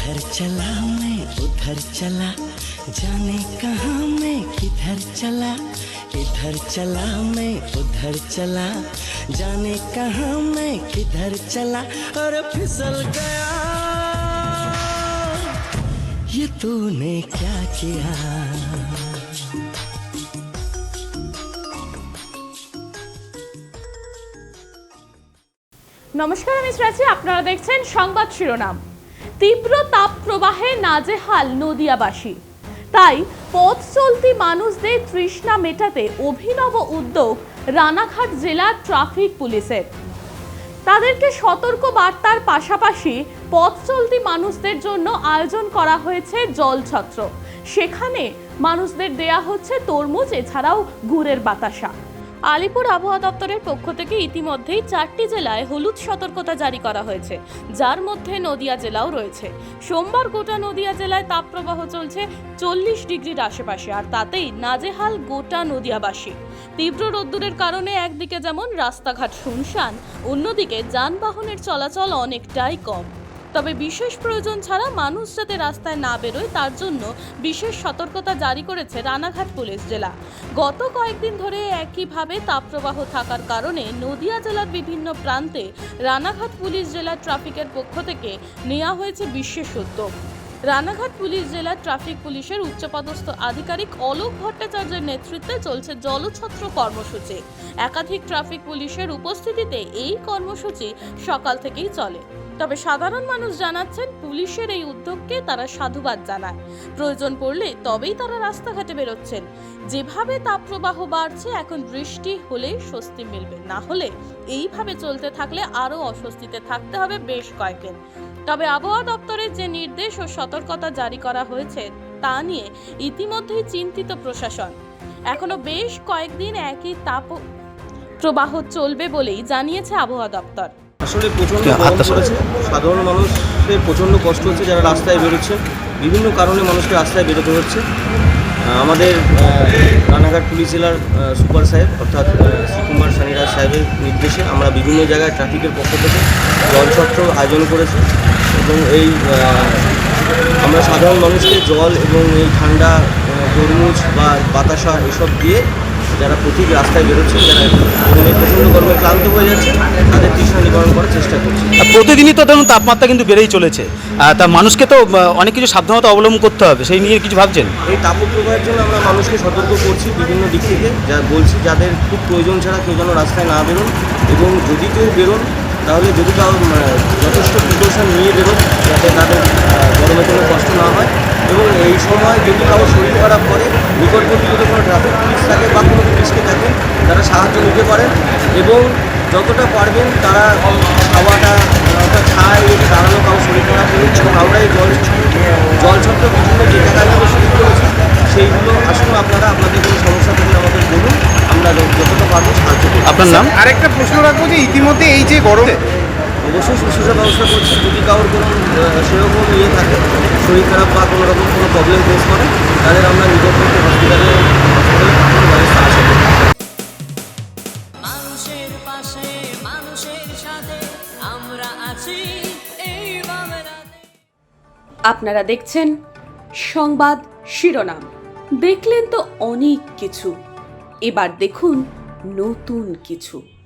इधर चला मैं उधर चला, जाने कहाँ मैं किधर चला। इधर चला मैं उधर चला, जाने कहाँ मैं किधर चला। और फिसल गया, ये तूने क्या किया। নমস্কার, আমি শ্রেয়াছি। আপনারা দেখছেন সংবাদ শিরোনাম। তীব্র তাপ প্রবাহে নাজেহাল নদিয়াবাসী, তাই পথ চলতি মানুষদের তৃষ্ণা মেটাতে অভিনব উদ্যোগ রানাঘাট জেলা ট্রাফিক পুলিশের। তাদেরকে সতর্ক বার্তার পাশাপাশি পথ চলতি মানুষদের জন্য আয়োজন করা হয়েছে জলছত্র। সেখানে মানুষদের দেয়া হচ্ছে তরমুজ, এছাড়াও গুড়ের বাতাসা। আলিপুর আবহাওয়া দপ্তরের পক্ষ থেকে ইতিমধ্যেই 4টি জেলায় হলুদ সতর্কতা জারি করা হয়েছে, যার মধ্যে নদিয়া জেলাও রয়েছে। সোমবার গোটা নদিয়া জেলায় তাপপ্রবাহ চলছে 40 ডিগ্রির আশেপাশে, আর তাতেই নাজেহাল গোটা নদিয়াবাসী। তীব্র রোদ্দুরের কারণে একদিকে যেমন রাস্তাঘাট শুনশান, অন্যদিকে যানবাহনের চলাচল অনেকটাই কম। তবে বিশেষ প্রয়োজন ছাড়া মানুষ যাতে রাস্তায় না বেরোয় তার জন্য বিশেষ সতর্কতা জারি করেছে রানাঘাট পুলিশ জেলা। গত কয়েকদিন ধরে একইভাবে তাপপ্রবাহ থাকার কারণে নদিয়া জেলার বিভিন্ন প্রান্তে রানাঘাট পুলিশ জেলা ট্রাফিকের পক্ষ থেকে নেওয়া হয়েছে বিশেষ উদ্যোগ। রানাঘাট পুলিশ জেলা ট্রাফিক পুলিশের উচ্চপদস্থ আধিকারিক অলোক ভট্টাচার্যের নেতৃত্বে চলছে জলছত্র কর্মসূচি। একাধিক ট্রাফিক পুলিশের উপস্থিতিতে এই কর্মসূচি সকাল থেকেই চলে। তবে সাধারণ মানুষ জানাচ্ছেন, পুলিশের এই উদ্যোগকে তারা সাধুবাদ জানায়। প্রয়োজন পড়লে তবেই তারা রাস্তাঘাটে বেরোচ্ছেন। যেভাবে তাপপ্রবাহ বাড়ছে, এখন বৃষ্টি হলেই স্বস্তি মিলবে, না হলে এইভাবে চলতে থাকলে আরও অস্বস্তিতে থাকতে হবে বেশ কয়েকদিন। তবে আবহাওয়া দপ্তরের যে নির্দেশ ও সতর্কতা জারি করা হয়েছে তা নিয়ে ইতিমধ্যেই চিন্তিত প্রশাসন। এখনো বেশ কয়েকদিন একই তাপ প্রবাহ চলবে বলেই জানিয়েছে আবহাওয়া দপ্তর। আসলে প্রচণ্ড গরম পড়েছে, সাধারণ মানুষের প্রচণ্ড কষ্ট হচ্ছে যারা রাস্তায় বেরোচ্ছে। বিভিন্ন কারণে মানুষকে রাস্তায় বেরোতে হচ্ছে। আমাদের রানাঘাট পুলিশ জেলার সুপার সাহেব অর্থাৎ শ্রীকুমার সানিরাজ সাহেবের নির্দেশে আমরা বিভিন্ন জায়গায় ট্রাফিকের পক্ষ থেকে জলছত্র আয়োজন করেছি এবং এই আমরা সাধারণ মানুষকে জল এবং এই ঠান্ডা তরমুজ বা বাতাসা এসব দিয়ে যারা প্রতি রাস্তায় বেরোচ্ছেন, যারা প্রচণ্ড গরমে ক্লান্ত হয়ে যাচ্ছে, তাদের তৃষ্ণা নিবারণ করার চেষ্টা করছি। প্রতিদিনই তো ধরুন তাপমাত্রা কিন্তু বেড়েই চলেছে, তা মানুষকে তো অনেক কিছু সাবধানতা অবলম্বন করতে হবে, সেই নিয়ে কিছু ভাবছেন? এই তাপপ্রবাহের জন্য আমরা মানুষকে সতর্ক করছি বিভিন্ন দিক থেকে, যা বলছি যাদের খুব প্রয়োজন ছাড়া কেউ যেন রাস্তায় না বেরোন, এবং যদি কেউ বেরোন তাহলে যদি কারো যথেষ্ট প্রিকশন নিয়ে বেরোন যাতে তাদের গরমে কোনো কষ্ট না হয়। এবং এই সময় যদি কারো শরীর খারাপ করে, নিকটবর্তী যদি কোনো ট্রাফিক পুলিশ থাকে বা কোনো পুলিশকে থাকেন, তারা সাহায্য নিতে পারেন। এবং যতটা পারবেন তারা খাওয়াটা ছায় যদি দাঁড়ানো কারো শরীর খারাপ হয়েছে, এবং আমরা এই জলছত্র বিভিন্ন যে জায়গাগুলো শুরু করেছি সেইগুলো আসলে আপনারা আপনাদের কোনো সমস্যা থাকলে আমাদের বলুন, আমরা যতটা পারবো সাহায্য করব। আপনার নাম? আরেকটা প্রশ্ন রাখবো যে ইতিমধ্যে এই যে গরমে অবশ্যই শুশ্রূষা ব্যবস্থা করছি। যদি কারোর কোনো সেরকম থাকে, শরীর খারাপ বা কোনো রকম কোনো প্রবলেম ফেস করে, তাদের আমরা নিকটবর্তী হসপিটালে ব্যবস্থা আছে। মানুষের পাশে, মানুষের সাথে আমরা আছি এই বাংলাতে। আপনারা দেখছেন সংবাদ শিরোনাম। দেখলেন তো অনেক কিছু, এবার দেখুন নতুন কিছু।